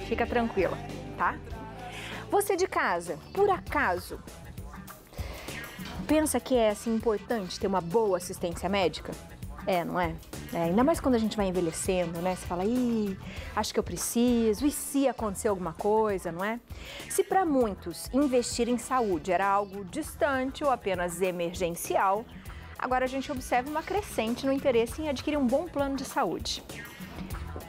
Fica tranquila, tá? Você de casa, por acaso, pensa que é assim importante ter uma boa assistência médica? Não é? Ainda mais quando a gente vai envelhecendo, né? Você fala, ih, acho que eu preciso, e se acontecer alguma coisa, não é? Se para muitos investir em saúde era algo distante ou apenas emergencial, agora a gente observa uma crescente no interesse em adquirir um bom plano de saúde.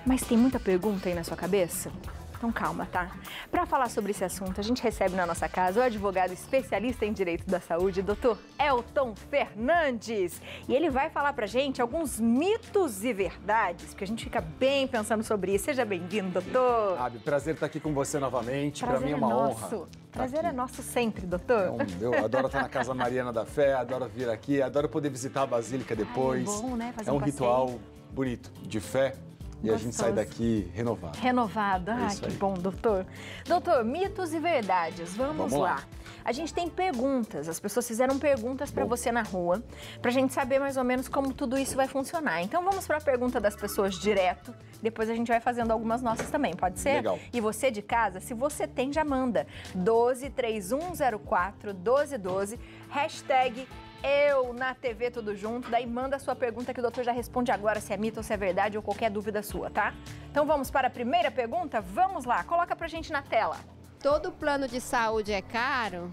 Mas tem muita pergunta aí na sua cabeça? Então calma, tá? Para falar sobre esse assunto, a gente recebe na nossa casa o advogado especialista em direito da saúde, Dr. Elton Fernandes. E ele vai falar pra gente alguns mitos e verdades, porque a gente fica bem pensando sobre isso. Seja bem-vindo, doutor. Abi, prazer estar aqui com você novamente. Para mim é uma honra. Prazer é nosso sempre, doutor. Eu adoro estar na Casa Mariana da Fé, adoro vir aqui, adoro poder visitar a Basílica depois. É bom, né? Fazer um passeio. Ritual bonito, de fé. E Gostoso. a gente sai daqui renovado. Renovado. Que bom, doutor. Doutor, mitos e verdades. Vamos lá. A gente tem perguntas. As pessoas fizeram perguntas para você na rua, para a gente saber mais ou menos como tudo isso vai funcionar. Então vamos para a pergunta das pessoas direto. Depois a gente vai fazendo algumas nossas também, pode ser? Legal. E você de casa, se você tem, já manda. 1231041212, hashtag Eu na TV Tudo Junto, daí manda a sua pergunta que o doutor já responde agora se é mito ou se é verdade ou qualquer dúvida sua, tá? Então vamos para a primeira pergunta? Vamos lá, coloca pra gente na tela. Todo plano de saúde é caro?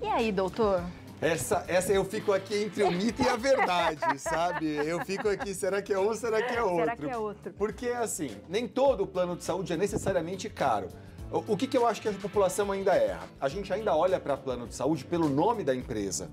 E aí, doutor? Essa eu fico aqui entre o mito e a verdade, sabe? Eu fico aqui, será que é um, será que é outro? Será que é outro? Porque, assim, nem todo plano de saúde é necessariamente caro. O que eu acho que a população ainda erra? A gente ainda olha para plano de saúde pelo nome da empresa.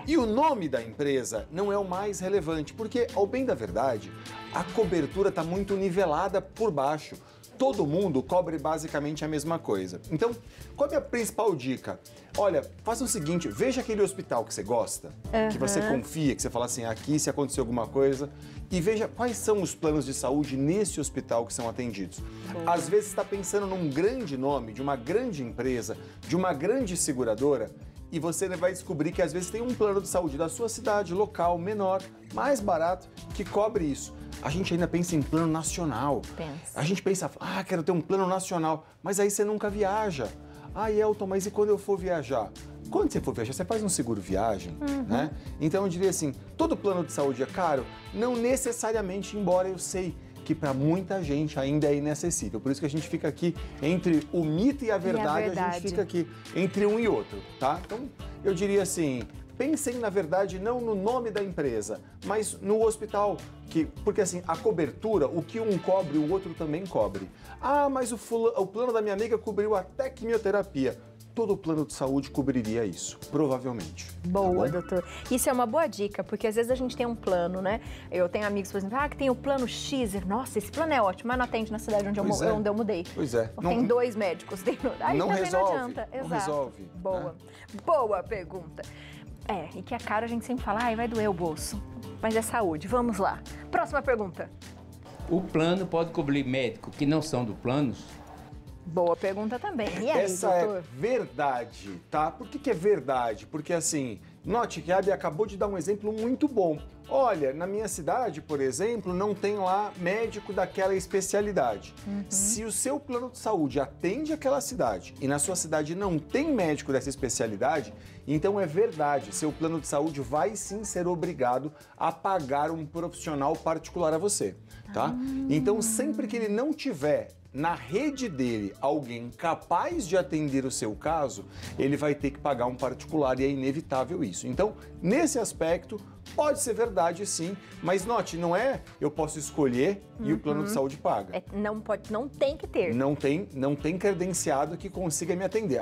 E o nome da empresa não é o mais relevante, porque, ao bem da verdade, a cobertura está muito nivelada por baixo. Todo mundo cobre basicamente a mesma coisa. Então, qual é a minha principal dica? Olha, faça o seguinte, veja aquele hospital que você gosta, que você confia, que você fala assim, aqui se acontecer alguma coisa, e veja quais são os planos de saúde nesse hospital que são atendidos. Às vezes você está pensando num grande nome, de uma grande empresa, de uma grande seguradora, e você vai descobrir que às vezes tem um plano de saúde da sua cidade, local, menor, mais barato, que cobre isso. A gente ainda pensa em plano nacional. A gente pensa, quero ter um plano nacional, mas aí você nunca viaja. Elton, mas e quando eu for viajar? Quando você for viajar, você faz um seguro viagem, né? Então eu diria assim, todo plano de saúde é caro? Não necessariamente, embora eu sei que para muita gente ainda é inacessível. Por isso que a gente fica aqui entre o mito e a verdade. A gente fica aqui entre um e outro, tá? Então eu diria assim, pensem, na verdade, não no nome da empresa, mas no hospital. Porque assim, a cobertura, o que um cobre, o outro também cobre. Mas o plano da minha amiga cobriu até quimioterapia. Todo plano de saúde cobriria isso, provavelmente. Boa, doutor. Isso é uma boa dica, porque às vezes a gente tem um plano, né? Eu tenho amigos, por exemplo, que tem o plano X. Nossa, esse plano é ótimo, mas não atende na cidade onde eu mudei. Pois é. Tem 2 médicos. Aí não também resolve. não adianta. Não Exato. resolve. Boa. Boa pergunta. E que é caro, a gente sempre fala, vai doer o bolso. Mas é saúde. Vamos lá. Próxima pergunta. O plano pode cobrir médicos que não são do plano? Boa pergunta também. E aí, Essa doutor? é verdade, tá? Por que é verdade? Porque assim, note que a Abby acabou de dar um exemplo muito bom. Olha, na minha cidade, por exemplo, não tem lá médico daquela especialidade. Se o seu plano de saúde atende aquela cidade e na sua cidade não tem médico dessa especialidade, então é verdade, seu plano de saúde vai sim ser obrigado a pagar um profissional particular a você, tá? Então, sempre que ele não tiver na rede dele alguém capaz de atender o seu caso, ele vai ter que pagar um particular e é inevitável isso. Então, nesse aspecto, pode ser verdade sim, mas note, não é eu posso escolher e o plano de saúde paga. Não tem que ter. Não tem credenciado que consiga me atender.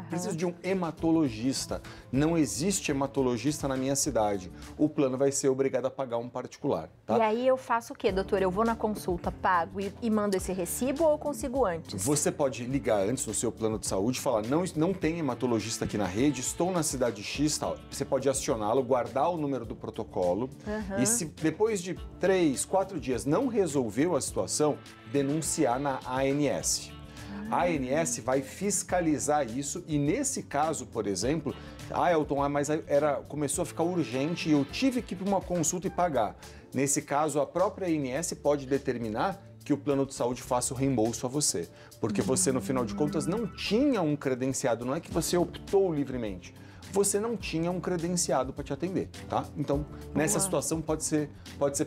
Preciso de um hematologista. Não existe hematologista na minha cidade. O plano vai ser obrigado a pagar um particular, tá? E aí eu faço o quê, doutor? Eu vou na consulta, pago e mando esse recibo ou eu consigo antes? Você pode ligar antes no seu plano de saúde e falar, não tem hematologista aqui na rede, estou na cidade X, tal. Você pode acioná-lo, guardar o número do protocolo e se depois de 3, 4 dias não resolveu a situação, denunciar na ANS. A ANS vai fiscalizar isso e nesse caso, por exemplo, Elton, mas começou a ficar urgente e eu tive que ir para uma consulta e pagar. Nesse caso, a própria ANS pode determinar que o plano de saúde faça o reembolso a você. Porque você, no final de contas, não tinha um credenciado, não é que você optou livremente. Você não tinha um credenciado para te atender, tá? Então, nessa situação pode ser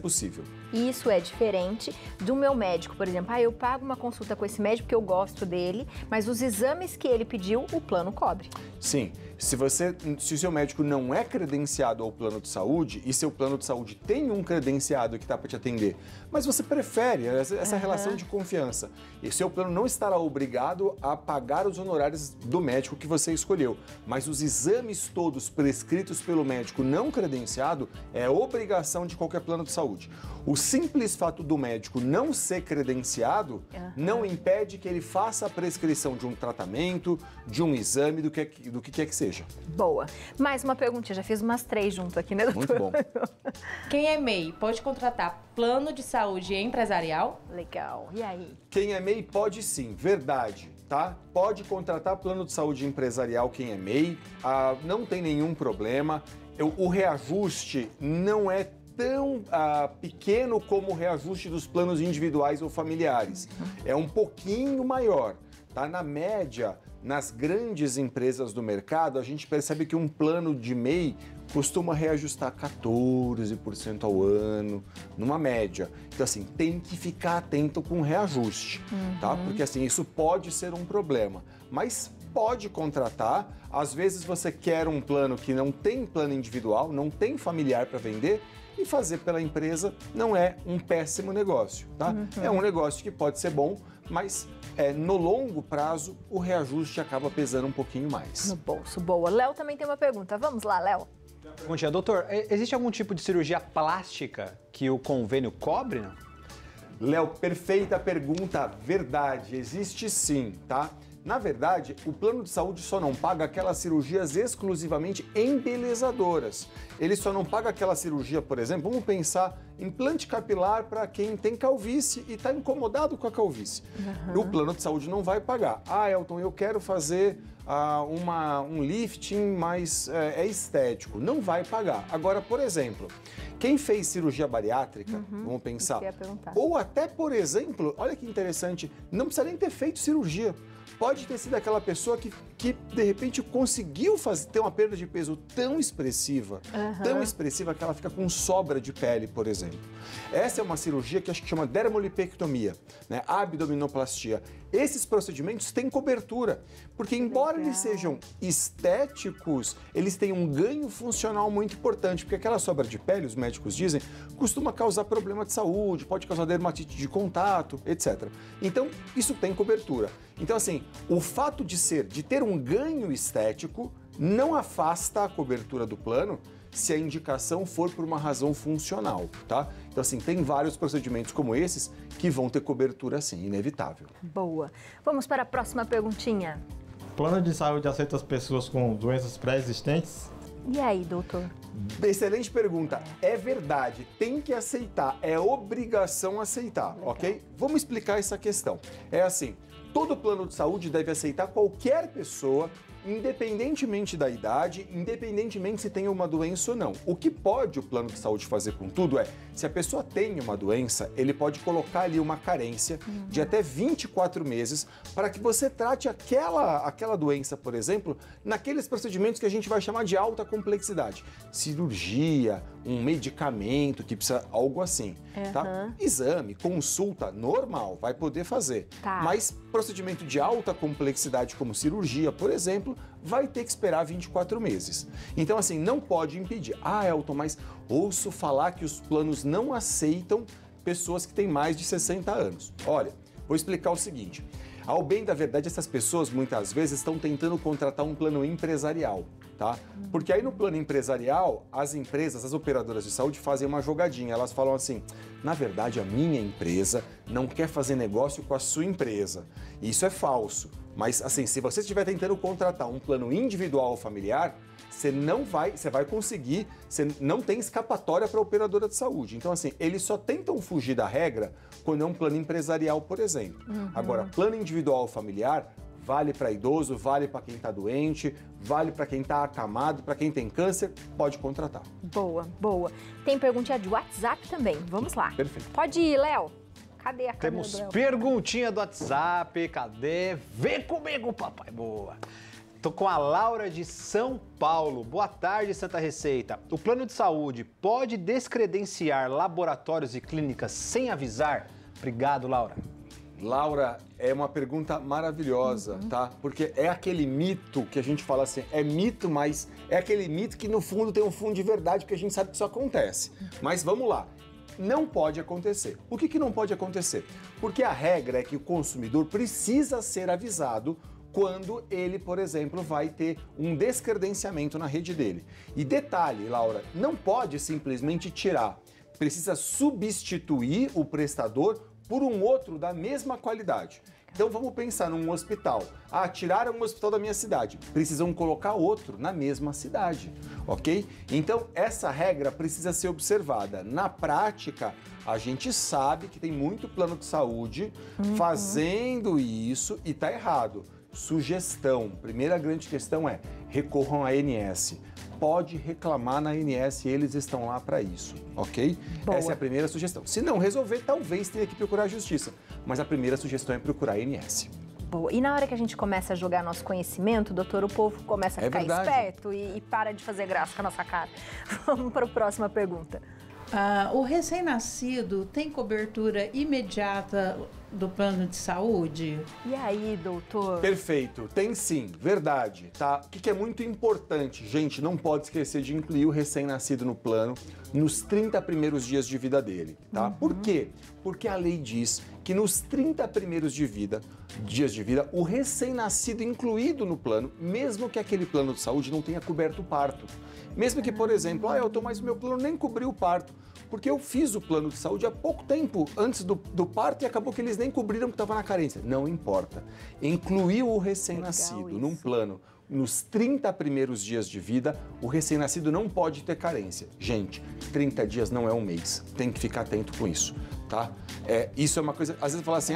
possível. Isso é diferente do meu médico, por exemplo. Eu pago uma consulta com esse médico porque eu gosto dele, mas os exames que ele pediu, o plano cobre. Sim. Se o seu médico não é credenciado ao plano de saúde e seu plano de saúde tem um credenciado que está para te atender, mas você prefere essa relação de confiança e seu plano não estará obrigado a pagar os honorários do médico que você escolheu, mas os exames todos prescritos pelo médico não credenciado é obrigação de qualquer plano de saúde. O simples fato do médico não ser credenciado não impede que ele faça a prescrição de um tratamento, de um exame, do que quer que seja. Boa. Mais uma perguntinha, já fiz umas 3 junto aqui, né, doutor? Muito bom. Quem é MEI pode contratar plano de saúde empresarial? Legal. E aí? Quem é MEI pode sim, verdade, tá? Pode contratar plano de saúde empresarial quem é MEI, não tem nenhum problema. O reajuste não é tão pequeno como o reajuste dos planos individuais ou familiares. É um pouquinho maior, tá? Na média, nas grandes empresas do mercado, a gente percebe que um plano de MEI costuma reajustar 14% ao ano, numa média. Então, assim, tem que ficar atento com o reajuste, tá? Porque, assim, isso pode ser um problema, mas pode contratar. Às vezes você quer um plano que não tem plano individual, não tem familiar para vender, e fazer pela empresa não é um péssimo negócio, tá? É um negócio que pode ser bom, mas no longo prazo o reajuste acaba pesando um pouquinho mais. No bolso, boa. Léo também tem uma pergunta. Vamos lá, Léo. Perguntinha, doutor, existe algum tipo de cirurgia plástica que o convênio cobre, não? Léo, perfeita pergunta, verdade, existe sim, tá? Na verdade, o plano de saúde só não paga aquelas cirurgias exclusivamente embelezadoras. Ele só não paga aquela cirurgia, por exemplo, vamos pensar implante capilar para quem tem calvície e está incomodado com a calvície. O plano de saúde não vai pagar. Elton, eu quero fazer um lifting, mas é estético. Não vai pagar. Agora, por exemplo, quem fez cirurgia bariátrica, vamos pensar, ou até, por exemplo, olha que interessante, não precisa nem ter feito cirurgia. Pode ter sido aquela pessoa que de repente conseguiu ter uma perda de peso tão expressiva que ela fica com sobra de pele, por exemplo. Essa é uma cirurgia que acho que chama dermolipectomia, né? Abdominoplastia. Esses procedimentos têm cobertura, porque embora eles sejam estéticos, eles têm um ganho funcional muito importante, porque aquela sobra de pele, os médicos dizem, costuma causar problema de saúde, pode causar dermatite de contato, etc. Então, isso tem cobertura. Então, assim, o fato de ter um ganho estético não afasta a cobertura do plano se a indicação for por uma razão funcional, tá? Então, assim, tem vários procedimentos como esses que vão ter cobertura, sim, inevitável. Boa. Vamos para a próxima perguntinha. Plano de saúde aceita as pessoas com doenças pré-existentes? E aí, doutor? Excelente pergunta. É verdade, tem que aceitar, é obrigação aceitar, ok? Vamos explicar essa questão. É assim, todo plano de saúde deve aceitar qualquer pessoa, independentemente da idade, independentemente se tem uma doença ou não. O que pode o plano de saúde fazer com tudo é, se a pessoa tem uma doença, ele pode colocar ali uma carência de até 24 meses para que você trate aquela doença, por exemplo, naqueles procedimentos que a gente vai chamar de alta complexidade. Cirurgia, um medicamento que precisa, algo assim, tá? Exame, consulta, normal, vai poder fazer. Mas procedimento de alta complexidade como cirurgia, por exemplo, vai ter que esperar 24 meses. Então, assim, não pode impedir. Elton, mas ouço falar que os planos não aceitam pessoas que têm mais de 60 anos. Olha, vou explicar o seguinte. Ao bem da verdade, essas pessoas muitas vezes estão tentando contratar um plano empresarial, tá? Porque aí no plano empresarial, as empresas, as operadoras de saúde fazem uma jogadinha. Elas falam assim, na verdade, a minha empresa não quer fazer negócio com a sua empresa. E isso é falso. Mas, assim, se você estiver tentando contratar um plano individual ou familiar, você vai conseguir, você não tem escapatória para a operadora de saúde. Então, assim, eles só tentam fugir da regra quando é um plano empresarial, por exemplo. Agora, plano individual ou familiar vale para idoso, vale para quem está doente, vale para quem está acamado, para quem tem câncer, pode contratar. Boa, boa. Tem perguntinha de WhatsApp também, vamos lá. Perfeito. Pode ir, Léo. Cadê a câmera Temos do Léo? perguntinha do WhatsApp. Cadê? Vem comigo, papai. Boa. Tô com a Laura de São Paulo. Boa tarde, Santa Receita. O plano de saúde pode descredenciar laboratórios e clínicas sem avisar? Obrigado, Laura. Laura, é uma pergunta maravilhosa, tá? Porque é aquele mito que a gente fala assim, é mito, mas é aquele mito que no fundo tem um fundo de verdade, porque a gente sabe que isso acontece. Mas vamos lá. Não pode acontecer. Por que não pode acontecer? Porque a regra é que o consumidor precisa ser avisado quando ele, por exemplo, vai ter um descredenciamento na rede dele. E detalhe, Laura, não pode simplesmente tirar. Precisa substituir o prestador por um outro da mesma qualidade. Então vamos pensar num hospital. Ah, tiraram um hospital da minha cidade. Precisam colocar outro na mesma cidade, ok? Então essa regra precisa ser observada. Na prática, a gente sabe que tem muito plano de saúde fazendo isso e tá errado. Sugestão, primeira grande questão é, recorram à ANS. Pode reclamar na ANS, eles estão lá para isso, ok? Boa. Essa é a primeira sugestão. Se não resolver, talvez tenha que procurar a justiça, mas a primeira sugestão é procurar a ANS. Boa. E na hora que a gente começa a jogar nosso conhecimento, doutor, o povo começa a ficar esperto e para de fazer graça com a nossa cara. Vamos para a próxima pergunta. O recém-nascido tem cobertura imediata do plano de saúde? E aí, doutor? Perfeito, tem sim, verdade, tá? O que é muito importante, gente, não pode esquecer de incluir o recém-nascido no plano nos 30 primeiros dias de vida dele, tá? Por quê? Porque a lei diz que nos 30 primeiros dias de vida, o recém-nascido incluído no plano, mesmo que aquele plano de saúde não tenha coberto o parto. Mesmo que, por exemplo, mas o meu plano nem cobriu o parto, porque eu fiz o plano de saúde há pouco tempo antes do parto e acabou que eles nem cobriram que estava na carência. Não importa. Incluiu o recém-nascido num plano nos 30 primeiros dias de vida, o recém-nascido não pode ter carência. Gente, 30 dias não é um mês. Tem que ficar atento com isso, tá? Isso é uma coisa... Às vezes fala assim,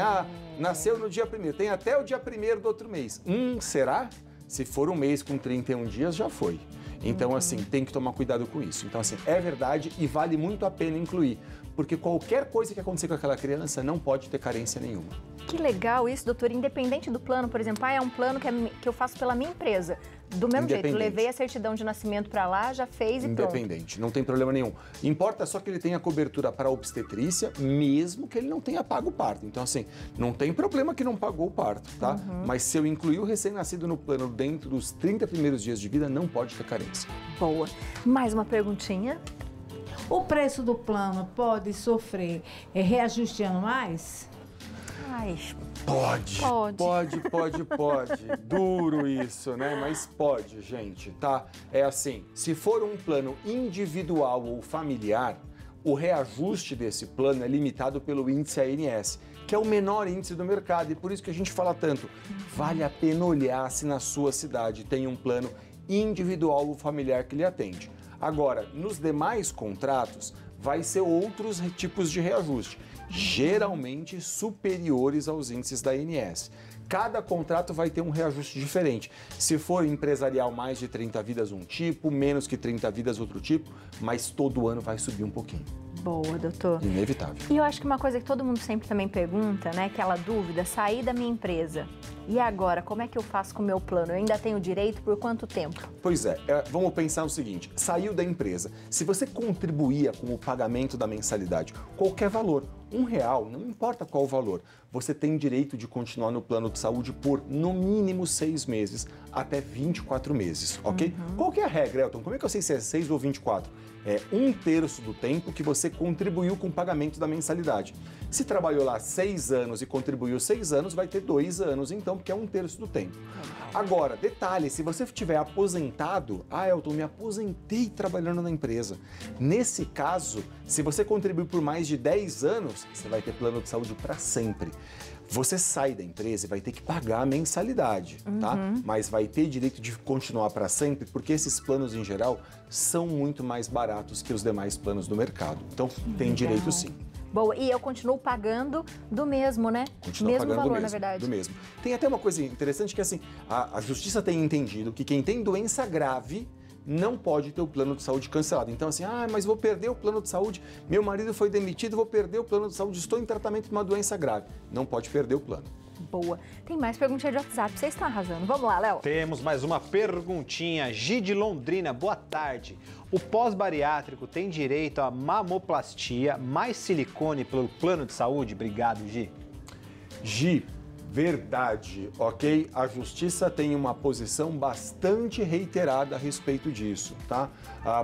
nasceu no dia 1º, tem até o dia 1º do outro mês. Será? Se for um mês com 31 dias, já foi. Então, assim, tem que tomar cuidado com isso. Então, assim, é verdade e vale muito a pena incluir, porque qualquer coisa que acontecer com aquela criança não pode ter carência nenhuma. Que legal isso, doutor. Independente do plano, por exemplo, é um plano que eu faço pela minha empresa. Do mesmo jeito, levei a certidão de nascimento para lá, já fez e pronto. Independente, não tem problema nenhum. Importa só que ele tenha cobertura para obstetrícia, mesmo que ele não tenha pago o parto. Então, assim, não tem problema que não pagou o parto, tá? Mas se eu incluir o recém-nascido no plano dentro dos 30 primeiros dias de vida, não pode ter carência. Boa. Mais uma perguntinha. O preço do plano pode sofrer reajuste anuais? Ai, Pode. Duro isso, né? Mas pode, gente, tá? É assim, se for um plano individual ou familiar, o reajuste desse plano é limitado pelo índice ANS, que é o menor índice do mercado, e por isso que a gente fala tanto. Vale a pena olhar se na sua cidade tem um plano individual ou familiar que lhe atende. Agora, nos demais contratos, vai ser outros tipos de reajuste, geralmente superiores aos índices da ANS. Cada contrato vai ter um reajuste diferente. Se for empresarial, mais de 30 vidas um tipo, menos que 30 vidas outro tipo, mas todo ano vai subir um pouquinho. Boa, doutor. Inevitável. E eu acho que uma coisa que todo mundo sempre também pergunta, né, aquela dúvida, sair da minha empresa. E agora, como é que eu faço com o meu plano? Eu ainda tenho direito por quanto tempo? Pois é, vamos pensar o seguinte, saiu da empresa. Se você contribuía com o pagamento da mensalidade, qualquer valor, R$1, não importa qual o valor, você tem direito de continuar no plano de saúde por, no mínimo, 6 meses, até 24 meses, ok? Qual que é a regra, Elton? Como é que eu sei se é 6 ou 24? É 1/3 do tempo que você contribuiu com o pagamento da mensalidade. Se trabalhou lá 6 anos e contribuiu 6 anos, vai ter 2 anos, então, porque é 1/3 do tempo. Agora, detalhe, se você estiver aposentado, Elton, me aposentei trabalhando na empresa. Nesse caso, se você contribuiu por mais de 10 anos, você vai ter plano de saúde para sempre. Você sai da empresa e vai ter que pagar a mensalidade, tá? Mas vai ter direito de continuar para sempre, porque esses planos, em geral, são muito mais baratos que os demais planos do mercado. Então, tem direito sim. Boa, e eu continuo pagando do mesmo, né? Continua mesmo pagando valor, do mesmo, na verdade. do mesmo. Tem até uma coisa interessante que, assim, a justiça tem entendido que quem tem doença grave não pode ter o plano de saúde cancelado. Então assim, mas vou perder o plano de saúde, meu marido foi demitido, vou perder o plano de saúde, estou em tratamento de uma doença grave. Não pode perder o plano. Boa. Tem mais perguntinha de WhatsApp, vocês estão arrasando. Vamos lá, Léo. Temos mais uma perguntinha. Gi de Londrina, boa tarde. O pós-bariátrico tem direito a mamoplastia mais silicone pelo plano de saúde? Obrigado, Gi. Gi, verdade, ok? A Justiça tem uma posição bastante reiterada a respeito disso, tá?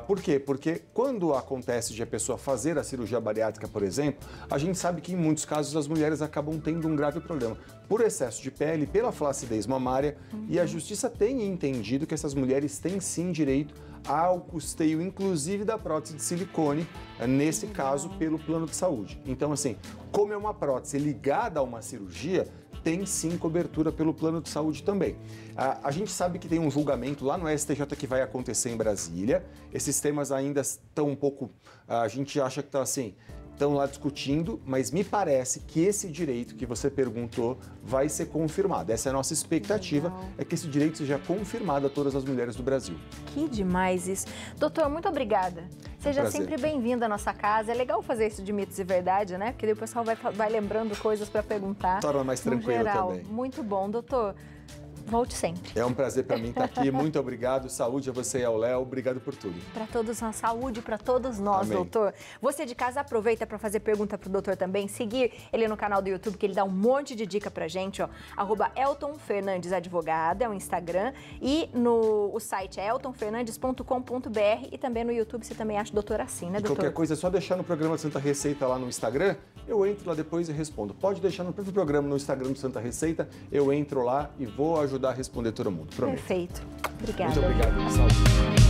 Por quê? Porque quando acontece de a pessoa fazer a cirurgia bariátrica, por exemplo, a gente sabe que em muitos casos as mulheres acabam tendo um grave problema por excesso de pele, pela flacidez mamária, e a Justiça tem entendido que essas mulheres têm sim direito ao custeio, inclusive da prótese de silicone, nesse caso, pelo plano de saúde. Então, assim, como é uma prótese ligada a uma cirurgia, tem sim cobertura pelo plano de saúde também. A gente sabe que tem um julgamento lá no STJ que vai acontecer em Brasília. Esses temas ainda estão um pouco... A gente acha que está assim... Estão lá discutindo, mas me parece que esse direito que você perguntou vai ser confirmado. Essa é a nossa expectativa, é que esse direito seja confirmado a todas as mulheres do Brasil. Que demais isso. Doutor, muito obrigada. Seja sempre bem-vindo à nossa casa. É legal fazer isso de mitos e verdade, né? Porque daí o pessoal vai lembrando coisas para perguntar. Torna mais tranquilo também. Muito bom, doutor. Volte sempre. É um prazer para mim estar aqui. Muito obrigado. Saúde a você e ao Léo. Obrigado por tudo. Para todos nós, saúde para todos nós, Amém. doutor. Você de casa aproveita para fazer pergunta pro doutor também. Seguir ele no canal do YouTube, que ele dá um monte de dica pra gente, ó. @Elton Fernandes Advogado, é o Instagram. E o site é eltonfernandes.com.br. E também no YouTube você também acha o doutor assim, né, doutor? Qualquer coisa é só deixar no programa Santa Receita lá no Instagram. Eu entro lá depois e respondo. Pode deixar no próprio programa no Instagram do Santa Receita. Eu entro lá e vou ajudar a responder todo mundo. Prometo. Perfeito. Obrigada. Muito obrigado. Saúde.